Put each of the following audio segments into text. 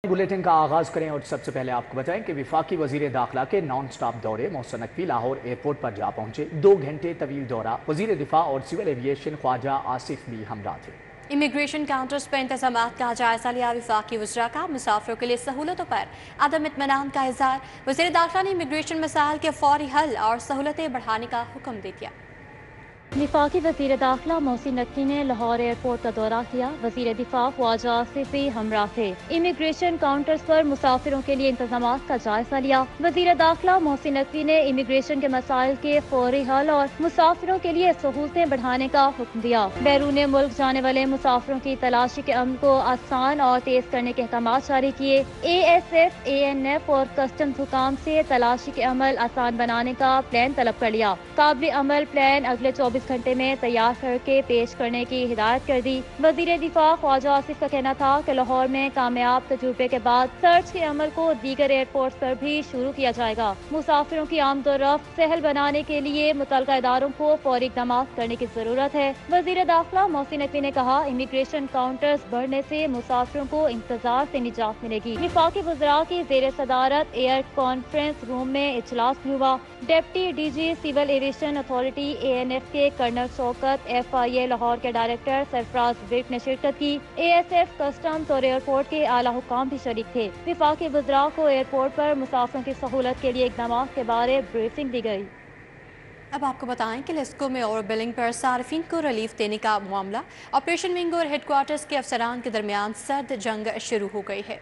Bulletin का आगाज करें और सबसे पहले आपको बताएं कि वफाकी वजीर दाखिला के नॉन स्टॉप दौरे मोहसिन नकवी लाहौर एयरपोर्ट पर जा पहुंचे। 2 घंटे तवील दौरा। वजीर दिफा और सिविल एविएशन ख्वाजा आसिफ भी हमरा थे। इमिग्रेशन काउंटर्स पर इंतजाम का जायजा लिया। वफाकी वज़रा का मुसाफिरों के लिए सहूलतों पर अदम इत्मीनान का इज़हार। वज़ीर दाखिला ने इमिग्रेशन मसाइल के फौरी हल और सहूलतें बढ़ाने का हुक्म दे दिया। वफाकी वज़ीर दाखिला मोहसिन नकवी ने लाहौर एयरपोर्ट का दौरा किया। वज़ीर दिफा ख्वाजा आसिफ भी हमरा थे। इमिग्रेशन काउंटर्स पर मुसाफिरों के लिए इंतजाम का जायजा लिया। वज़ीर दाखिला मोहसिन नकवी ने इमिग्रेशन के मसाइल के फौरी हल और मुसाफिरों के लिए सहूलतें बढ़ाने का हुक्म दिया। बैरून मुल्क जाने वाले मुसाफिरों की तलाशी के अमल को आसान और तेज करने के अहकाम जारी किए। ASF, ANF और कस्टम्स हुकाम से तलाशी के अमल आसान बनाने का प्लान तलब कर लिया। काबिल अमल प्लान अगले 24 घंटे में तैयार करके पेश करने की हिदायत कर दी। वजीर दिफा ख्वाजा आसिफ का कहना था कि लाहौर में कामयाब तजुर्बे के बाद सर्च के अमल को दीगर एयरपोर्ट पर भी शुरू किया जाएगा। मुसाफिरों की आमदोरफ्त सहल बनाने के लिए मुतल्लिका इदारों को फौरी इक़दाम करने की जरूरत है। वजीर दाखिला मोहसिन नकवी ने कहा, इमिग्रेशन काउंटर्स बढ़ने से मुसाफिरों को इंतजार से निजात मिलेगी। वफाकी वज़रा की ज़ेर सदारत एयर कॉन्फ्रेंस रूम में इजलास हुआ। Deputy DG civil aviation authority ANF के कर्नल शौकत, FIA लाहौर के डायरेक्टर सरफराज विर्क ने शिरकत की। ASF, कस्टम्स और एयरपोर्ट के आला हुकाम भी शरीक थे। वफाकी वज़रा को एयरपोर्ट पर मुसाफिरों की सहूलत के लिए इक़दाम के बारे ब्रीफिंग दी गई। अब आपको बताएं कि लेस्को में ओवर बिलिंग पर सार्फिन को रिलीफ देने का मामला ऑपरेशन विंग और हेडक्वार्टर्स के अफसरान के दरमियान सर्द जंग शुरू हो गई है।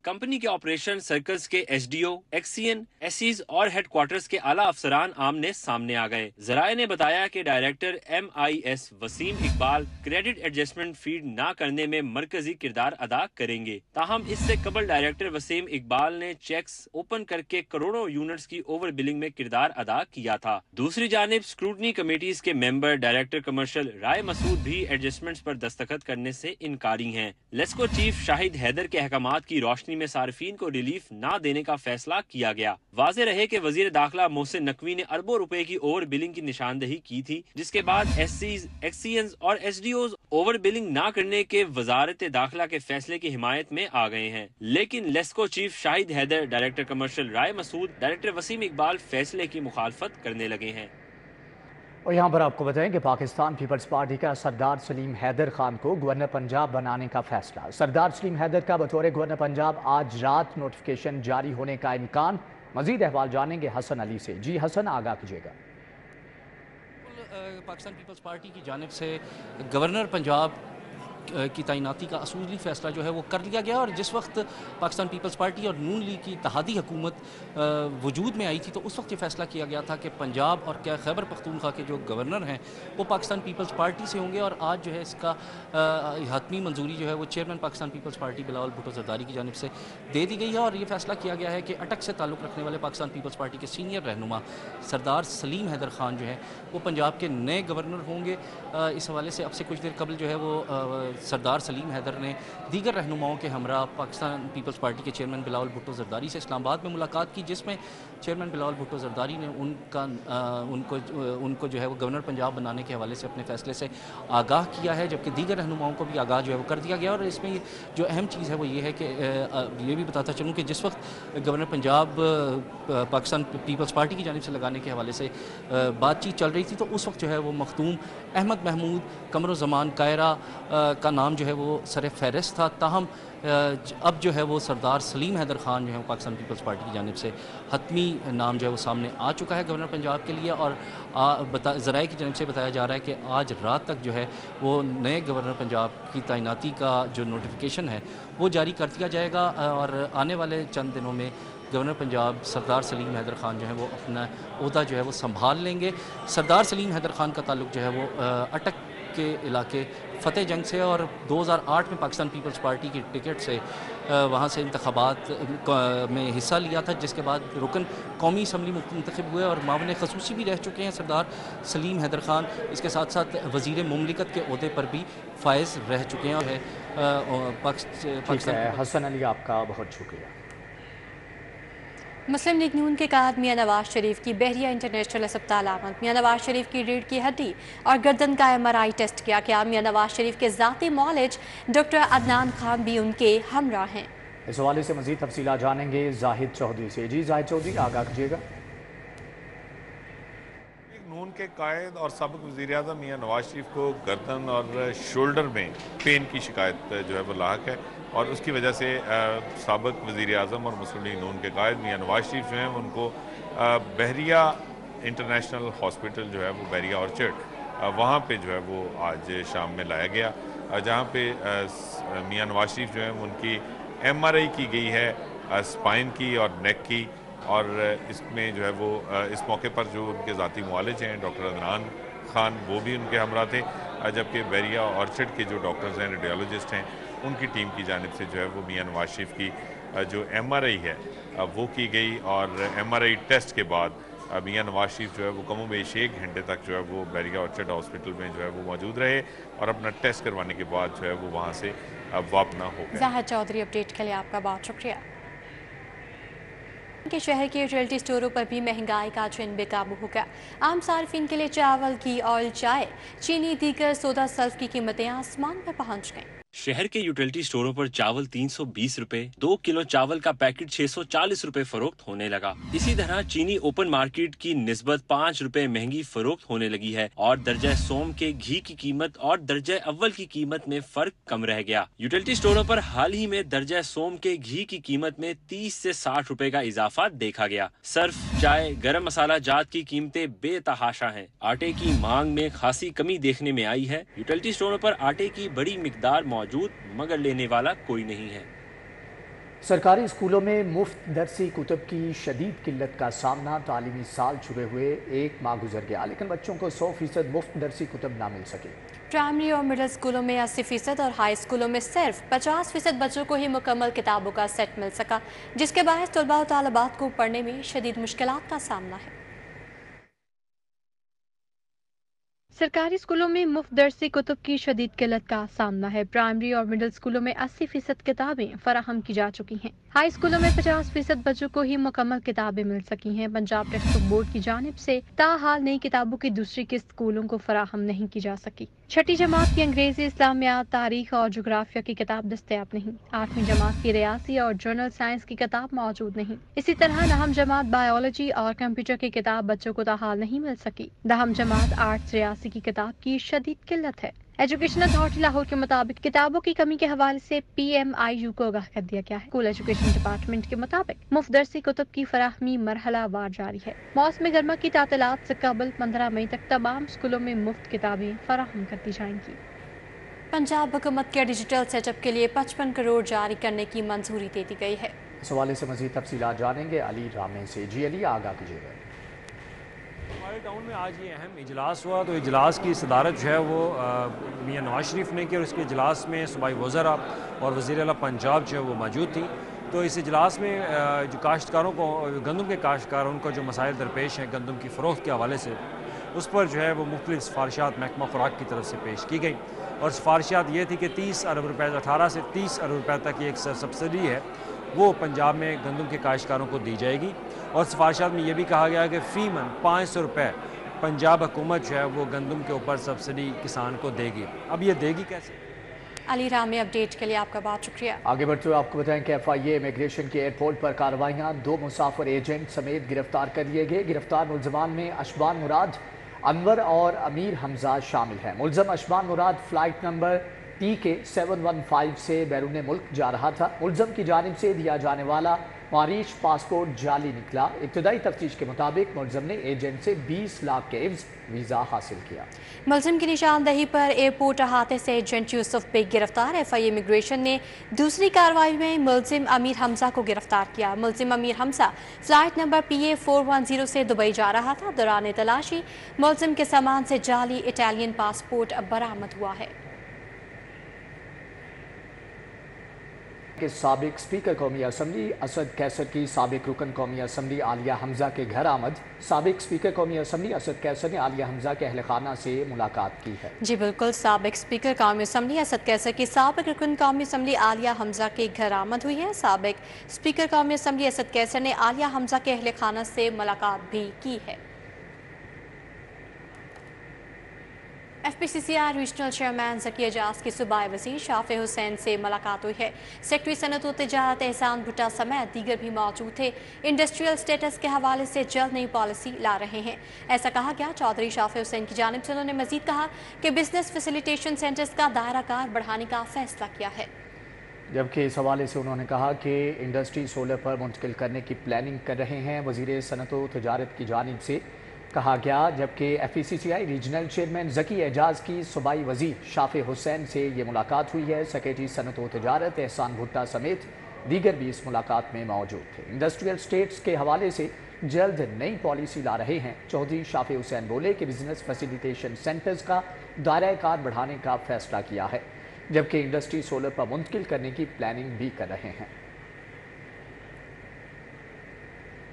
कंपनी के ऑपरेशन सर्कल्स के SDO, एक्सीएन, SEs और हेडक्वार्टर्स के आला अफसरान आमने सामने आ गए। जराये ने बताया कि director MIS Waseem Iqbal credit adjustment feed ना करने में मरकजी किरदार अदा करेंगे। ताहम इससे कबल डायरेक्टर वसीम इकबाल ने चेक्स ओपन करके करोड़ों यूनिट्स की ओवर बिलिंग में किरदार अदा किया था। दूसरी जानिब स्क्रूटनी कमेटीज के member director commercial Rai Masood भी एडजस्टमेंट्स पर दस्तखत करने से इनकारी हैं। लेस्को चीफ शाहिद हैदर के अहकामात की रोशनी में सार्फिन को रिलीफ ना देने का फैसला किया गया। वाज़ेह रहे कि वजीर दाखिला मोहसिन नकवी ने अरबों रुपए की ओवर बिलिंग की निशानदही की थी, जिसके बाद SCs, एक्सीएंस और SDOs ओवर बिलिंग ना करने के वजारत दाखिला के फैसले की हिमायत में आ गए हैं। लेकिन LESCO chief Shahid Haider, director commercial Rai Masood, director Waseem Iqbal फैसले की मुखालफत करने लगे हैं। और यहाँ पर आपको बताएं कि पाकिस्तान पीपल्स पार्टी का सरदार सलीम हैदर खान को गवर्नर पंजाब बनाने का फैसला। सरदार सलीम हैदर का बतौर गवर्नर पंजाब आज रात नोटिफिकेशन जारी होने का इम्कान। मजीद अहवाल जानेंगे हसन अली से। जी हसन, आगाह कीजिएगा। पाकिस्तान पीपल्स पार्टी की जानिब से गवर्नर पंजाब की तैनाती का असूली फैसला जो है वो कर लिया गया। और जिस वक्त पाकिस्तान पीपल्स पार्टी और नून लीग की इत्तेहादी हुकूमत वजूद में आई थी, तो उस वक्त ये फैसला किया गया था कि पंजाब और क्या खैबर पख्तूनख्वा के जो गवर्नर हैं वो पाकिस्तान पीपल्स पार्टी से होंगे। और आज जो है इसका हतमी मंजूरी जो है वो चेयरमैन पाकिस्तान पीपल्स पार्टी बिलावल भुट्टो जरदारी की जानिब से दे दी गई है। और ये फैसला किया गया है कि अटक से ताल्लुक़ रखने वाले पाकिस्तान पीपल्स पार्टी के सीनियर रहनुमा सरदार सलीम हैदर खान जो है वो पंजाब के नए गवर्नर होंगे। इस हवाले से अब से कुछ देर कबल जो है वो सरदार सलीम हैदर ने दीगर रहनुमाओं के हमरा पाकिस्तान पीपल्स पार्टी के चेयरमैन बिलावल भुट्टो जरदारी से इस्लामाबाद में मुलाकात की, जिसमें चेयरमैन बिलावल भुट्टो जरदारी ने उनको जो है वो गवर्नर पंजाब बनाने के हवाले से अपने फैसले से आगाह किया है, जबकि दीगर रहनुमाओं को भी आगाह जो है वो कर दिया गया। और इसमें जो अहम चीज़ है वो ये है कि ये भी बताता चलूँ कि जिस वक्त गवर्नर पंजाब पाकिस्तान पीपल्स पार्टी की जानिब से लगाने के हवाले से बातचीत चल रही थी, तो उस वक्त जो है वो मखदूम अहमद महमूद कमरुज़्ज़मान कायरा का नाम जो है वो सर फहरिस्त था। ताहम अब जो है वो सरदार सलीम हैदर खान जो है पाकिस्तान पीपल्स पार्टी की जानिब से हतमी नाम जो है वो सामने आ चुका है गवर्नर पंजाब के लिए। और ज़राए की जानिब से बताया जा रहा है कि आज रात तक जो है वो नए गवर्नर पंजाब की तैनाती का जो नोटिफिकेशन है वो जारी कर दिया जाएगा। और आने वाले चंद दिनों में गवर्नर पंजाब सरदार सलीम हैदर खान जो है वो अपना ओहदा जो है वो संभाल लेंगे। सरदार सलीम हैदर खान का ताल्लुक़ जो है वो अटक के इलाके फ़तेह जंग से, और 2008 में पाकिस्तान पीपल्स पार्टी की टिकट से वहाँ से इंतखाबात में हिस्सा लिया था, जिसके बाद रुकन कौमी असम्बली मुंतखब हुए और मावन खसूसी भी रह चुके हैं सरदार सलीम हैदर खान। इसके साथ साथ वज़ीर मुमलिकत के ओहदे पर भी फायज़ रह चुके हैं। और पाकिस्तान हसन अली, आपका बहुत शुक्रिया। मुस्लिम लीग नून के कायद मियां नवाज शरीफ की बहरिया इंटरनेशनल अस्पताल आमद। मियां नवाज शरीफ की रीढ़ की हड्डी और गर्दन का MRI टेस्ट किया गया। मियां नवाज शरीफ के ज़ाती मौलिज डॉक्टर अदनान खान भी उनके हमरा हैं। इस हवाले से मज़ीद तफसीलात जानेंगे जाहिद चौधरी से। जी जाहिद चौधरी, आगाह कीजिएगा। नून के कायद और साबिक़ वज़ीर-ए-आज़म मियां नवाज शरीफ को गर्दन और शोल्डर में पेन की शिकायत जो है वो लाहक है, और उसकी वजह से साबिक़ वज़ीर-ए-आज़म और मुस्लिम लीग नून के कायद मियां नवाज शरीफ जो हैं उनको बहरिया इंटरनेशनल हॉस्पिटल जो है वो बहरिया ऑर्चर्ड वहाँ पे जो है वो आज शाम में लाया गया, जहाँ पे मियां नवाज शरीफ जो है उनकी MRI की गई है स्पाइन की और नेक की, और इसमें जो है वो इस मौके पर जो उनके ज़ाती मुआलिज हैं डॉक्टर अदनान खान वो भी उनके हमरा थे, जबकि बहरिया ऑर्चर्ड के जो डॉक्टर्स हैं रेडियोलॉजिस्ट हैं उनकी टीम की जानिब से जो है वो मियां नवाज शरीफ की जो MRI है वो की गई, और MRI टेस्ट के बाद मियां नवाज शरीफ जो है वो कमोबेश 1 घंटे तक जो है वो बहरिया ऑर्चर्ड हॉस्पिटल में जो है वो मौजूद रहे, और अपना टेस्ट करवाने के बाद जो है वो वहाँ से वापना हो गए। जाहिद चौधरी, अपडेट के लिए आपका बहुत शुक्रिया। के शहर के रिटेल स्टोरों पर भी महंगाई का ट्रेंड बेकाबू हो गया। आम सार्फिन के लिए चावल, घी, ऑयल, चाय, चीनी, दीगर सोदा सल्फ की कीमतें आसमान पर पहुंच गईं। शहर के यूटिलिटी स्टोरों पर चावल 320 रुपए, 2 किलो चावल का पैकेट 640 रुपए फरोख्त होने लगा। इसी तरह चीनी ओपन मार्केट की निस्बत 5 रुपए महंगी फरोख्त होने लगी है, और दर्जा सोम के घी की कीमत और दर्जा अव्वल की कीमत में फर्क कम रह गया। यूटिलिटी स्टोरों पर हाल ही में दर्जा सोम के घी की कीमत में 30 से 60 रुपए का इजाफा देखा गया। सर्फ, चाय, गरम मसाला जात की कीमतें बेतहाशा हैं। आटे की मांग में खासी कमी देखने में आई है। यूटिलिटी स्टोरों पर आटे की बड़ी मिकदार मौजूद, मगर लेने वाला कोई नहीं है। सरकारी स्कूलों में मुफ्त दरसी कुतुब की शदीद किल्लत का सामना। तालीमी साल शुरू हुए 1 माह गुजर गया, लेकिन बच्चों को 100% मुफ्त दरसी कुतुब ना मिल सके। प्राइमरी और मिडिल स्कूलों में 80% और हाई स्कूलों में सिर्फ 50% बच्चों को ही मुकम्मल किताबों का सेट मिल सका, जिसके बायस तलबा और तालिबात को पढ़ने में शदीद मुश्किलात का सामना है। सरकारी स्कूलों में मुफ्त दरसी कुतुब की शदीद किल्लत का सामना है। प्राइमरी और मिडिल स्कूलों में 80% किताबें फराहम की जा चुकी हैं। हाई स्कूलों में 50% बच्चों को ही मुकम्मल किताबें मिल सकी हैं। पंजाब टेक्स्ट बुक बोर्ड की जानिब से ताहाल नई किताबों की दूसरी किस्त स्कूलों को फराहम नहीं की जा सकी। 6ठी जमात की अंग्रेजी, इस्लामियात, तारीख और जोग्राफिया की किताब दस्तयाब नहीं। 8वीं जमात की रियासी और जनरल साइंस की किताब मौजूद नहीं। इसी तरह 9वीं जमात बायोलॉजी और कंप्यूटर की किताब बच्चों को ताहाल नहीं मिल सकी। 10वीं जमात आर्ट्स रियासी की किताब की शदीद किल्लत है। एजुकेशन अथॉरिटी लाहौर के मुताबिक किताबों की कमी के हवाले से PMIU को आगाह कर दिया गया है। स्कूल एजुकेशन डिपार्टमेंट के मुताबिक मुफ्त दरसी कुतुब की फराहमी मरहला वार जारी है। मौसम गर्मा की तातीलात से कबल 15 मई तक तमाम स्कूलों में मुफ्त किताबें फराहम कर दी जाएंगी। पंजाब हुकूमत के डिजिटल सेटअप के लिए 55 करोड़ जारी करने की मंजूरी दे दी गई है। इस हवाले से मज़ीद तफसीलात जानेंगे अली रामे से। जी अली, आगाह कीजिएगा। हमारे टाउन में आज ये अहम इजलास हुआ, तो इजलास की सदारत जो है वो मियां नवाज शरीफ ने की, और इसके इजलास में सूबाई वज़रा और वज़ीर आला पंजाब जो है वो मौजूद थी। तो इस इजलास में जो काश्तकारों को, गंदम के काश्तकारों को जो मसाइल दरपेश हैं गंदम की फ़रोख्त के हवाले से, उस पर जो है वो मुख्तलिफ सिफारिशात महकमा खुराक की तरफ से पेश की गई, और सिफारिशात ये थी कि 30 अरब रुपये 18 से 30 अरब रुपये तक की एक सब्सिडी है वो पंजाब में गंदम के काश्तकारों को दी जाएगी। और सिफारिशात में ये भी कहा गया कि फ़ी मन 500 रुपये पंजाब हुकूमत जो है वो गंदम के ऊपर सब्सिडी किसान को देगी। अब ये देगी कैसे? अली रामे, अपडेट के लिए आपका बहुत शुक्रिया। आगे बढ़ते हुए आपको बताएं कि FIA इमिग्रेशन के एयरपोर्ट पर कार्रवाइयाँ, 2 मुसाफिर एजेंट समेत गिरफ्तार कर लिए गए। गिरफ्तार मुलजमान में अशबान मुराद, अनवर और अमीर हमजा शामिल हैं। मुलजम अशबान मुराद फ्लाइट नंबर TK 715 से बैरून मुल्क जा रहा था। मुलजम की जानिब से दिया जाने वाला मारीश पासपोर्ट जाली निकला। इब्तदाई तफ्तीश के मुताबिक मुलजम ने एजेंट से 20 लाख के एवज वीज़ा हासिल किया। मुलजम की निशानदही पर एयरपोर्ट अहाते से एजेंट यूसुफ बेग गिरफ्तार। FIA इमिग्रेशन ने दूसरी कार्रवाई में मुलजिम अमीर हमजा को गिरफ्तार किया। मुलजिम Amir Hamza flight number PA 410 से दुबई जा रहा था। दौरान तलाशी मुलजिम के सामान से जाली इटालियन पासपोर्ट बरामद हुआ है। के साबिक स्पीकर कौमी असम्बली असद कैसर की साबिक रुकन कौमी असम्बली आलिया हमजा के घर आमद। साबिक स्पीकर कौमी असम्बली असद कैसर ने आलिया हमजा के अहल खाना से मुलाकात की है। जी बिल्कुल, साबिक स्पीकर कौमी असम्बली असद कैसर की साबिक रुकन कौमी असम्बली आलिया हमजा के घर आमद हुई है। साबिक स्पीकर कौमी असम्बली असद कैसर ने आलिया हमजा के अहल खाना से मुलाकात भी की है। FPCCI regional chairman Zaki Ejaz की सूबाई वज़ीर शाफे हुसैन से मुलाकात हुई है। सेक्रेटरी सनत व तिजारत एहसान भुट्टा समेत दीगर भी मौजूद थे। इंडस्ट्रियल स्टेटस के हवाले से जल्द नई पॉलिसी ला रहे हैं, ऐसा कहा गया। चौधरी शाफे हुसैन की जानिब से उन्होंने मजीद कहा कि बिजनेस फैसिलिटेशन सेंटर्स का दायरा कार बढ़ाने का फैसला किया है। जबकि इस हवाले से उन्होंने कहा कि इंडस्ट्री सोलर पर मुंतकिल करने की प्लानिंग कर रहे हैं। वज़ीर सनत व तिजारत की जानिब से कहा गया। जबकि FPCCI regional chairman Zaki Ejaz की सूबाई वज़ीर शाफे हुसैन से ये मुलाकात हुई है। सेक्रेटरी सनत व तिजारत एहसान भुट्टा समेत दीगर भी इस मुलाकात में मौजूद थे। इंडस्ट्रियल स्टेट्स के हवाले से जल्द नई पॉलिसी ला रहे हैं। चौधरी शाफे हुसैन बोले कि बिजनेस फैसिलिटेशन सेंटर्स का दायरा कार बढ़ाने का फैसला किया है, जबकि इंडस्ट्री सोलर पर मुंतकिल करने की प्लानिंग भी कर रहे हैं।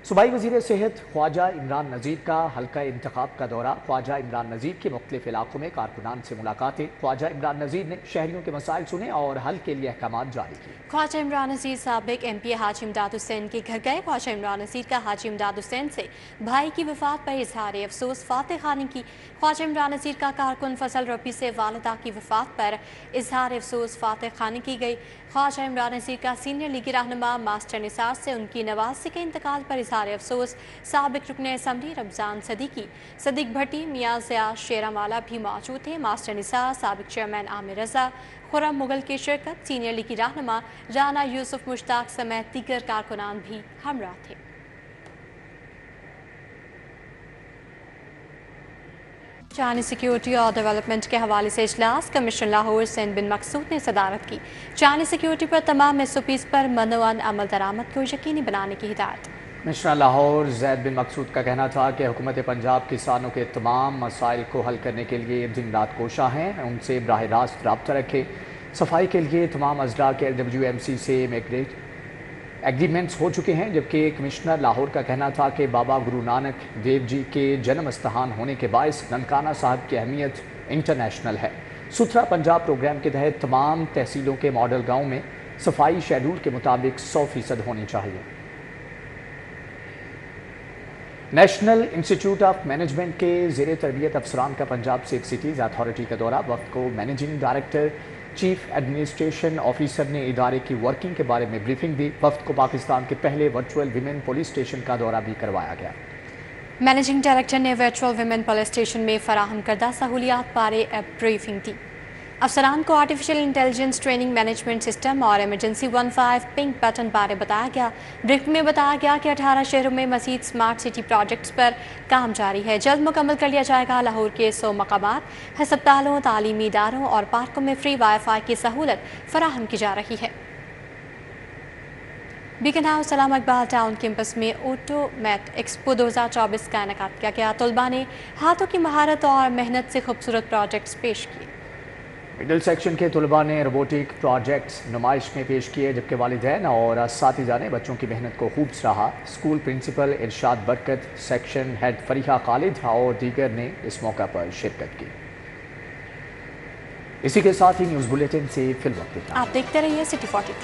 सूबाई वज़ीर सेहत ख्वाजा इमरान नज़ीर का हल्का इंतखाब का दौरा। ख्वाजा इमरान नज़ीर के मुख्तलिफ इलाकों में कारकुनान से मुलाकातें। ख्वाजा इमरान नज़ीर ने शहरियों के मसाइल सुने और हल के लिए अहकाम जारी किए। ख्वाजा इमरान नज़ीर साबिक MP हाजी इमदाद हुसैन के घर गए। ख्वाजा इमरान नज़ीर का हाजी इमदाद हुसैन से भाई की वफात पर इजहार अफसोस फातह खानी की। ख्वाजा इमरान नज़ीर का कारकुन फजल रबी से वालिदा की वफात पर इजहार अफसोस फातह खानी की गई। ख्वाजा इमरान नज़ीर का सीनियर लीगी रहनुमा मास्टर निसार से उनकी नवासी के इंतकाल पर इजहार अफसोस। साबिक रुकन असम्बली रमजान सदीक भट्टी मियाँ ज़िया शेरावाला भी मौजूद थे। मास्टर निसार, साबिक चेयरमैन आमिर रजा, खुरम मुगल की शिरकत, सीनियर लीगी रहनुमा राना यूसुफ मुश्ताक समेत दीगर कारकुनान भी हमरा थे। जानी सिक्योरिटी और डेवलपमेंट के हवाले से इजलास कमिश्नर लाहौर सैन बिन मकसूद ने सदारत की। जानी सिक्योरिटी पर तमाम SOPs पर मनोवन अमल दरामद को यकीनी बनाने की हिदायत। कमिश्नर लाहौर जैद बिन मकसूद का कहना था कि हुकूमत पंजाब किसानों के तमाम मसाइल को हल करने के लिए दिन रात कोशा हैं, उनसे बराह रास्त रब्ता रखे। सफाई के लिए तमाम अजला के LWMC से एग्रीमेंट्स हो चुके हैं। जबकि कमिश्नर लाहौर का कहना था कि बाबा गुरु नानक देव जी के जन्म स्थान होने के बायस ननकाना साहब की अहमियत इंटरनेशनल है। सुथरा पंजाब प्रोग्राम के तहत तमाम तहसीलों के मॉडल गाँव में सफाई शेड्यूल के मुताबिक 100% होनी चाहिए। नेशनल इंस्टीट्यूट ऑफ मैनेजमेंट के ज़ेर तरबियत अफसरान का पंजाब सिक्स सिटीज़ अथॉरिटी का दौरा। वक्त को managing director chief administration officer ने इदारे की वर्किंग के बारे में ब्रीफिंग दी। वक्त को पाकिस्तान के पहले वर्चुअल विमेन पुलिस स्टेशन का दौरा भी करवाया गया। मैनेजिंग डायरेक्टर ने वर्चुअल विमेन पुलिस स्टेशन में फराहम करदा सहूलियात बारे ब्रीफिंग दी। अफसरान को artificial intelligence training management system और एमरजेंसी 15 पिंक बटन बारे बताया गया। ब्रीफ में बताया गया कि 18 शहरों में मजीद स्मार्ट सिटी प्रोजेक्ट्स पर काम जारी है। जल्द मुकम्मल कर लिया जाएगा। लाहौर के 100 मकामात, हस्पतालों, तालीमी इदारों और पार्कों में फ्री वाईफाई की सहूलत फराहम की जा रही है। बीकन हाउस सलाम इकबाल टाउन कैंपस में ऑटोमेट एक्सपो 2024 का इनेकाद किया गया। तलबा ने हाथों की महारत और मेहनत से खूबसूरत प्रोजेक्ट्स पेश किए। मिडिल सेक्शन के तलबा ने रोबोटिक प्रोजेक्ट्स नुमाइश में पेश किए, जबकि वालिदैन और असातिज़ा ने बच्चों की मेहनत को खूब सराहा। स्कूल प्रिंसिपल इरशाद बरकत, सेक्शन हेड फरीहा खालिद और दीगर ने इस मौका पर शिरकत की। इसी के साथ ही न्यूज़ बुलेटिन से फिल वक्त आप देखते रहिए सिटी 40।